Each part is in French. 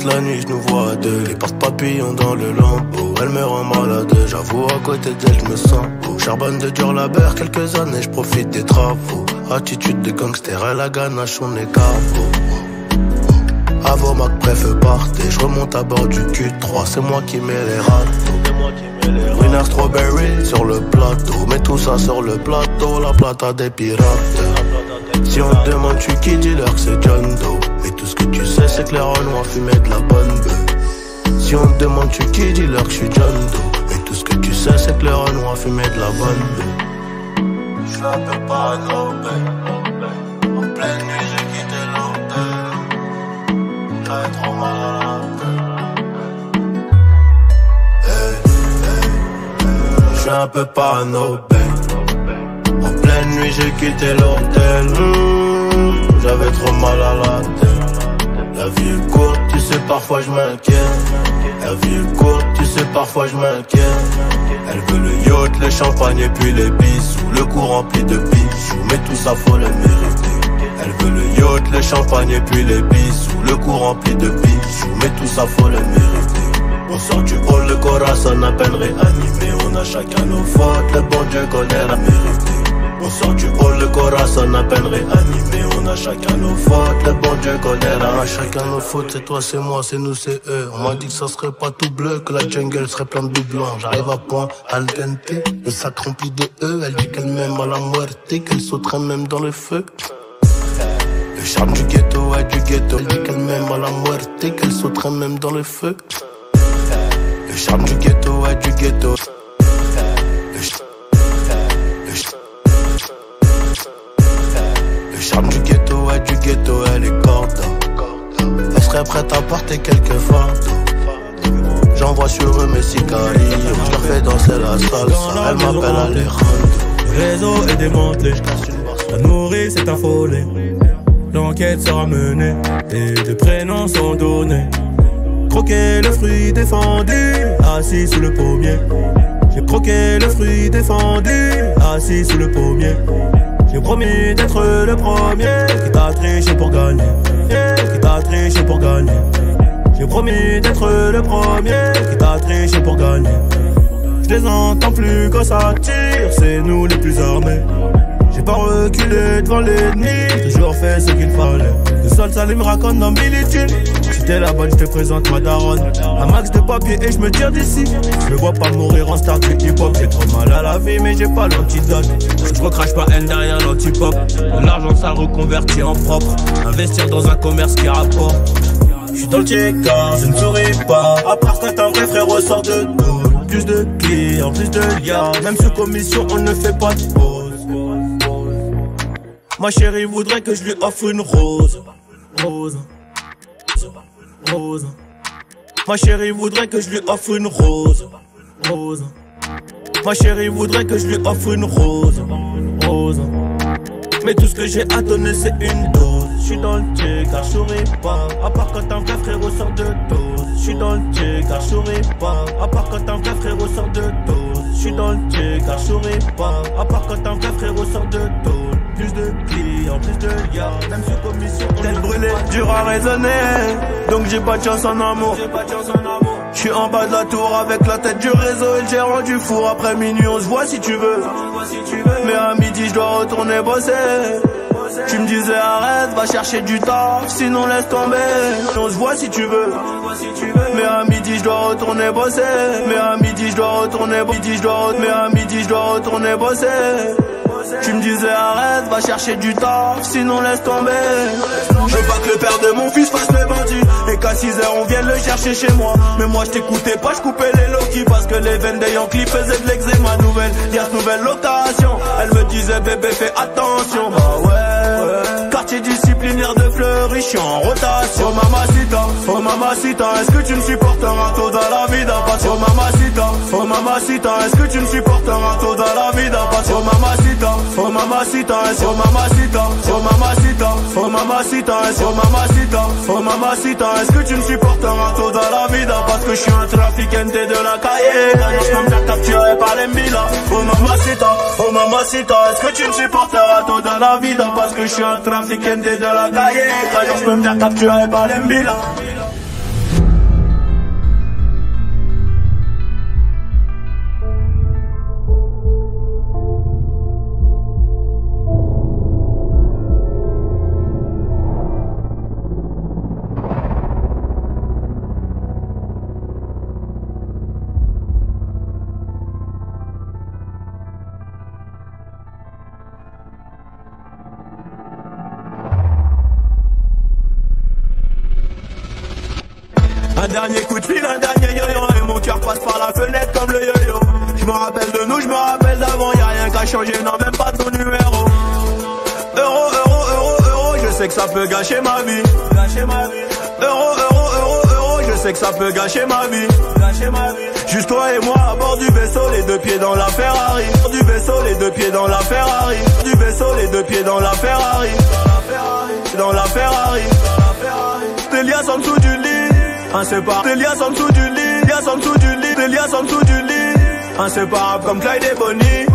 la nuit, je nous vois à deux. Les portes papillons dans le lambeau. Elle me rend malade, j'avoue, à côté d'elle, je me sens beau. Charbonne de dur labeur, quelques années, je profite des travaux. Attitude de gangster, à la ganache, on est carreau. Avant ma préf partez, je remonte à bord du Q3, c'est moi qui mets les râteaux. Winner strawberry sur le plateau, mets tout ça sur le plateau, la plata des pirates. Si on te demande tu qui, dis-leur que c'est John Doe. Mais tout ce que tu sais c'est que les Renois fumaient de la bonne bœuf. Si on te demande tu qui, dis-leur que je suis John Doe. Mais tout ce que tu sais c'est que les Renois fumaient de la bonne bœuf. J'suis un peu parano, en pleine nuit j'ai quitté l'hôtel. J'avais trop mal à la tête. J'suis un peu parano, en pleine nuit j'ai quitté l'hôtel. J'avais trop mal à la tête. La vie est courte, tu sais parfois je m'inquiète. La vie est courte, tu sais parfois je m'inquiète. Elle veut le yacht, le champagne et puis les bisous. Le cou rempli de bijoux, mais tout ça faut le mériter. Elle veut le yacht, le champagne et puis les bisous. Le cou rempli de bijoux, mais tout ça faut le mériter. On sort du hall, le corazon à peine réanimé. On a chacun nos fautes, le bon Dieu connaît la vérité. On sort du hall, le corazon à peine réanimé. On a chacun nos fautes, le bon Dieu connaît la. On a chacun nos fautes, c'est toi, c'est moi, c'est nous, c'est eux. On m'a dit que ça serait pas tout bleu, que la jungle serait plein de doublons. J'arrive à point, al dente, le sac rempli de E. Elle dit qu'elle m'aime à la muerte, qu'elle sauterait même dans le feu. Le charme du ghetto, ouais, du ghetto. Elle dit qu'elle m'aime à la muerte, qu'elle sauterait même dans le feu. Le charme du ghetto, ouais, du ghetto. Le charme du ghetto, ouais, du ghetto, elle est cordon. Elle serait prête à porter quelques fardeaux. J'envoie sur eux mes cigarilles, je leur fais danser la salsa. Elle m'appelle Alejandro. Le réseau est démantelé, la nourrice est affolée. L'enquête sera menée et des prénoms sont donnés. Croquer le fruit défendu, assis sous le pommier. J'ai croqué le fruit défendu, assis sous le pommier. J'ai promis d'être le premier qui t'a triché pour gagner, qui t'a triché pour gagner. J'ai promis d'être le premier qui t'a triché pour gagner. Je les entends plus quand ça tire, c'est nous les plus armés. J'ai pas reculé devant l'ennemi, toujours fait ce qu'il fallait. Le sol ça me raconte dans Militude. Si t'es la bonne, je te présente ma daronne. Un max de papier et je me tire d'ici. Je me vois pas mourir en star du hip-hop. J'ai trop mal à la vie mais j'ai pas l'antidote. Je recrache pas haine derrière l'antipop. De l'argent sale reconverti en propre. Investir dans un commerce qui rapporte. J'suis dans le check-out, je ne souris pas. À part quand un vrai frère ressort de dos. Plus de clients, plus de liens. Même sous commission on ne fait pas de pause. Ma chérie voudrait que je lui offre une rose. Rose. Rose. Ma chérie voudrait que je lui offre une rose. Rose. Ma chérie voudrait que je lui offre une rose. Rose. Mais tout ce que j'ai à donner c'est une dose. J'suis dans le check car j'souris pas. À part quand un vrai frérot sort de dose. J'suis dans le check car j'souris pas. À part quand un vrai frérot sort de dose. J'suis dans le check car j'souris pas. À part quand un vrai frérot sort de dose. Plus de clients, plus de liens. Même sous commission tête brûlée, dur à raisonner. Donc j'ai pas de chance en amour. J'suis en bas de la tour avec la tête du réseau et le gérant du four. Après minuit on se voit si tu veux. Mais à midi je dois retourner bosser. Tu me disais arrête, va chercher du taf, sinon laisse tomber. On se voit si tu veux. Mais à midi je dois retourner bosser. Mais à midi je dois retourner mais à midi je dois retourner bosser. Tu me disais arrête, va chercher du taf, sinon laisse tomber. Je veux pas que le père de mon fils fasse le bandit et qu'à 6h on vienne le chercher chez moi. Mais moi je t'écoutais pas, je coupais les Loki parce que les veines des Yankees faisaient de l'eczéma. Nouvelle location. Elle me disait bébé fais attention. Bah ouais. Quartier disciplinaire de Fleury, je suis en rotation. Oh mamacita, est-ce que tu me supporteras tôt dans la vie d'un patient? Oh mamacita, est-ce que tu me supporteras tôt dans la vie d'un patient? Oh mamacita, est-ce que tu me supporteras tôt dans la vie d'un parce que je suis un trafiquante de la cahier. Je peux me faire capturer par les Mila. Oh mamacita, est-ce que tu me supporteras tôt dans la vie d'un parce que je suis un trafiquante de la cahier. Je peux me faire capturer par les Mila. Un dernier coup de fil, un dernier yo-yo, et mon cœur passe par la fenêtre comme le yo-yo. Je me rappelle de nous, je me rappelle d'avant, y'a rien qu'à changer, non même pas ton numéro. Euro, je sais que ça peut gâcher ma vie. Euro, je sais que ça peut gâcher ma vie. Juste toi et moi à bord du vaisseau, les deux pieds dans la Ferrari. Du vaisseau, les deux pieds dans la Ferrari. Du vaisseau, les deux pieds dans la Ferrari. Dans la Ferrari. Tes liasses en dessous du lit, inséparables. Tes liasses en dessous du lit, liasses en dessous du lit, tes liasses en dessous du lit, inséparables comme Clyde et Bonnie.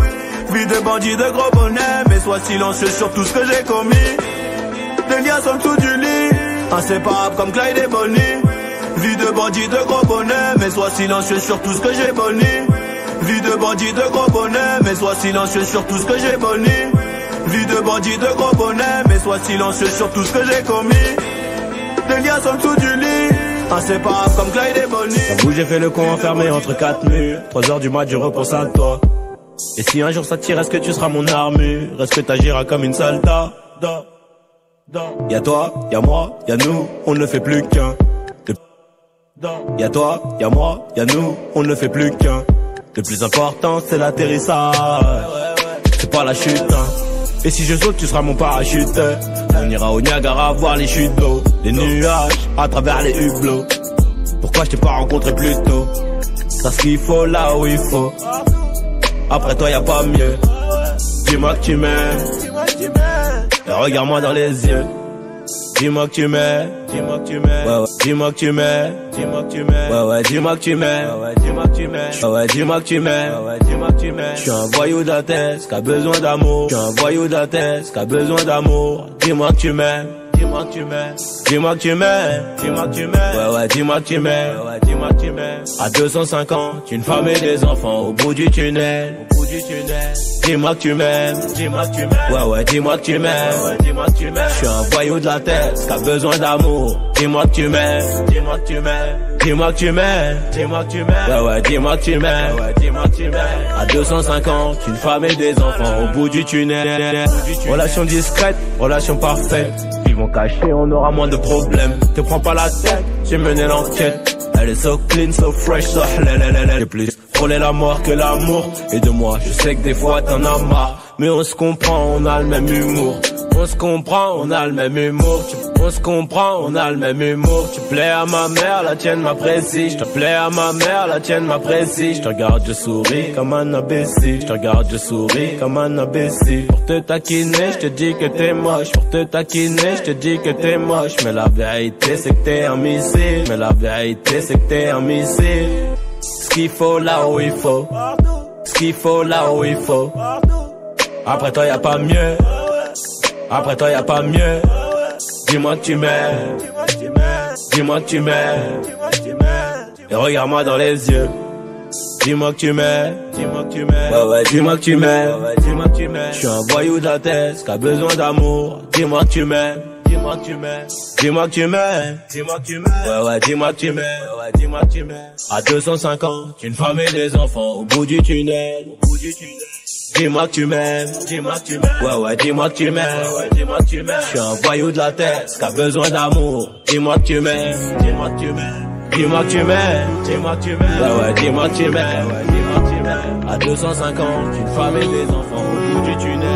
Vie de bandit de gros bonnet, mais sois silencieux sur tout ce que j'ai commis. Tes liasses en dessous du lit, inséparables comme Clyde et Bonnie. Vie de bandit de gros bonnet, mais sois silencieux sur tout ce que j'ai boni. Vie de bandit de gros bonnet, mais sois silencieux sur tout ce que j'ai boni. Vie de bandit de gros bonnet, mais sois silencieux sur tout ce que j'ai commis. Des liasses en dessous du lit, inséparables comme Clyde et Bonnie. J'avoue j'ai fait le con enfermé entre 4 murs. 3h du mat je repense à toi. Et si un jour ça tire, est-ce que tu seras mon armure? Est-ce que t'agiras comme une soldat? Y'a toi, y'a moi, y'a nous, on ne fait plus qu'un. Y'a toi, y'a moi, y'a nous, on ne fait plus qu'un. Le plus important c'est l'atterrissage, c'est pas la chute hein. Et si je saute tu seras mon parachute. On ira au Niagara voir les chutes d'eau, les nuages à travers les hublots. Pourquoi je t'ai pas rencontré plus tôt? C'est ce qu'il faut là où il faut. Après toi y'a pas mieux. Dis-moi que tu m'aimes, et regarde-moi dans les yeux. Dis-moi que tu m'aimes, dis-moi que tu m'aimes, ouais, ouais. Dis-moi que tu m'aimes, dis-moi que tu m'aimes, ouais, ouais. Dis-moi que tu m'aimes, ouais, dis-moi que tu m'aimes, ouais, dis-moi que tu m'aimes, ouais, dis-moi que tu m'aimes. Je suis un voyou d'Athès qui a besoin d'amour. Je suis un voyou d'Athès qui a besoin d'amour. Dis-moi que tu m'aimes, dis-moi que tu m'aimes, dis-moi que tu m'aimes, dis-moi que tu m'aimes, ouais, ouais. Dis-moi que tu m'aimes, ouais, dis-moi que tu m'aimes. À 250, une femme et des enfants au bout du tunnel, au bout du tunnel. Dis-moi que tu m'aimes, dis-moi que tu m'aimes, ouais, ouais. Dis-moi que tu m'aimes, ouais, dis-moi que tu m'aimes. Je suis un voyou de la tête qui a besoin d'amour. Dis-moi que tu m'aimes, dis-moi que tu m'aimes, dis-moi que tu m'aimes, dis-moi que tu m'aimes, ouais, ouais. Dis-moi que tu m'aimes, ouais, dis-moi que tu m'aimes. À 250, une femme et des enfants au bout du tunnel. Relation discrète, relation parfaite. Vivons cachés, on aura moins de problèmes. Te prends pas la tête, j'ai mené l'enquête. Elle est so clean, so fresh, so hlalala. J'ai plus frôlé la mort que l'amour. Et de moi, je sais que des fois t'en as marre. Mais on se comprend, on a le même humour. On se comprend, on a le même humour. On se comprend, on a le même humour. Tu plais à ma mère, la tienne m'apprécie. Je te plais à ma mère, la tienne m'apprécie. Je te regarde, je souris comme un imbécile. Je te regarde, je souris comme un imbécile. Pour te taquiner, je te dis que t'es moche. Pour te taquiner, je te dis que t'es moche. Mais la vérité, c'est que t'es un missile. Mais la vérité, c'est que t'es un missile. Ce qu'il faut là où il faut. Ce qu'il faut là où il faut. Après toi y'a pas mieux. Après toi y'a pas mieux. Dis-moi que tu m'aimes, dis-moi que tu m'aimes, et regarde-moi dans les yeux. Dis-moi que tu m'aimes, dis-moi que tu m'aimes, ouais, ouais. Dis-moi que tu m'aimes, ouais, dis-moi que tu m'aimes. Je suis un voyou d'Athès qui a besoin d'amour. Dis-moi que tu m'aimes, dis-moi que tu m'aimes, dis-moi que tu m'aimes, dis-moi que tu m'aimes, ouais, ouais. Dis-moi que tu m'aimes, ouais, dis-moi que tu m'aimes. À 250, une femme et des enfants au bout du tunnel, au bout du tunnel. Dis-moi que tu m'aimes, dis-moi que tu m'aimes, ouais, ouais. Dis-moi que tu m'aimes, ouais, dis-moi que tu m'aimes. Je suis un voyou de la tête qui a besoin d'amour. Dis-moi que tu m'aimes, dis-moi que tu m'aimes, dis-moi que tu m'aimes, dis-moi que tu m'aimes, ouais, ouais. Dis-moi que tu m'aimes, ouais, dis-moi que tu m'aimes. À 250, une femme et des enfants au bout du tunnel.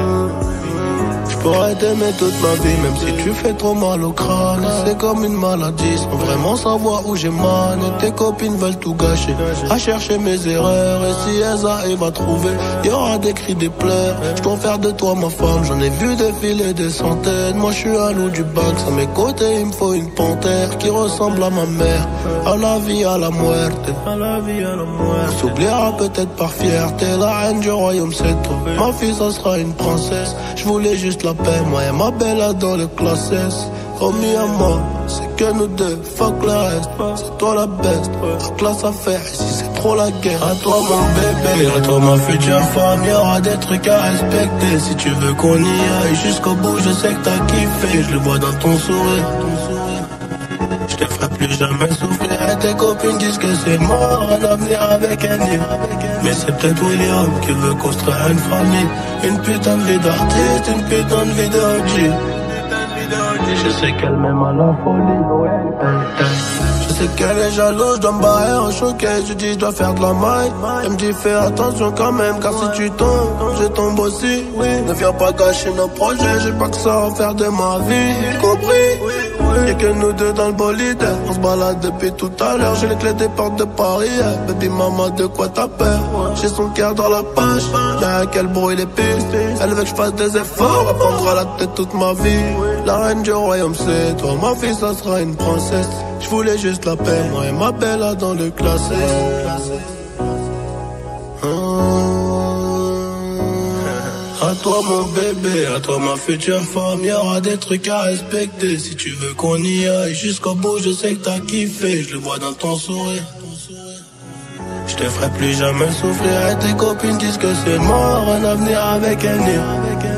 Je pourrais t'aimer toute ma vie, même si tu fais trop mal au crâne. C'est comme une maladie, sans vraiment savoir où j'ai mal. Et tes copines veulent tout gâcher, à chercher mes erreurs. Et si elles arrivent à trouver, y aura des cris, des pleurs. Je dois faire de toi ma femme, j'en ai vu défiler des centaines. Moi je suis un loup du bac, à mes côtés il me faut une panthère qui ressemble à ma mère. À la vie, à la muerte, à la vie, à la muerte. On s'oubliera peut-être par fierté, la reine du royaume c'est toi. Ma fille ça sera une princesse, je voulais juste la paix, moi et ma belle dans le classe S. Promis à moi, c'est que nous deux, fuck le reste. C'est toi la best, la classe à faire, ici c'est trop la guerre. À toi mon bébé, à toi ma future femme, y'aura des trucs à respecter. Si tu veux qu'on y aille jusqu'au bout, je sais que t'as kiffé. Je le vois dans ton sourire, je te ferai plus jamais souffrir. Et tes copines disent que c'est mort, un avenir avec un livre. Mais c'est peut-être William qui veut construire une famille. Une putain de vie d'artiste, une putain de vie de OG. Je sais qu'elle m'aime à la folie. Je sais qu'elle est jalouse, je dois me barrer en choqué. Je dis je dois faire de la maille. Elle me dit fais attention quand même, car si tu tombes, je tombe aussi. Ne viens pas gâcher nos projets, j'ai pas que ça à faire de ma vie. Compris? Y'a que nous deux dans le bolide. On se balade depuis tout à l'heure. J'ai les clés des portes de Paris. Baby maman, de quoi t'as peur? J'ai son cœur dans la poche. Y'a qu'elle brouille les pistes. Elle veut que je fasse des efforts. Elle prendra la tête toute ma vie. La reine du royaume c'est toi. Ma fille ça sera une princesse. Je voulais juste la paix. Moi et ma belle dans le classé. À toi mon bébé, à toi ma future femme, y'aura des trucs à respecter. Si tu veux qu'on y aille jusqu'au bout, je sais que t'as kiffé, je le vois dans ton sourire. Je te ferai plus jamais souffrir et tes copines disent que c'est mort, un avenir avec un nid.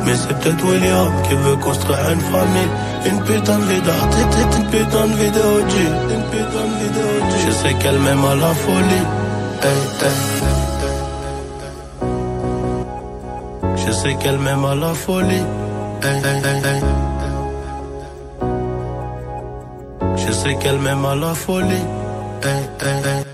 Mais c'est peut-être William qui veut construire une famille. Une putain de vie d'artiste, une putain de vie de OG. Une putain de vie de OG. Je sais qu'elle m'aime à la folie. Hey, hey. Je sais qu'elle m'aime à la folie. Hey, hey, hey, hey. Je sais qu'elle m'aime à la folie. Hey, hey, hey.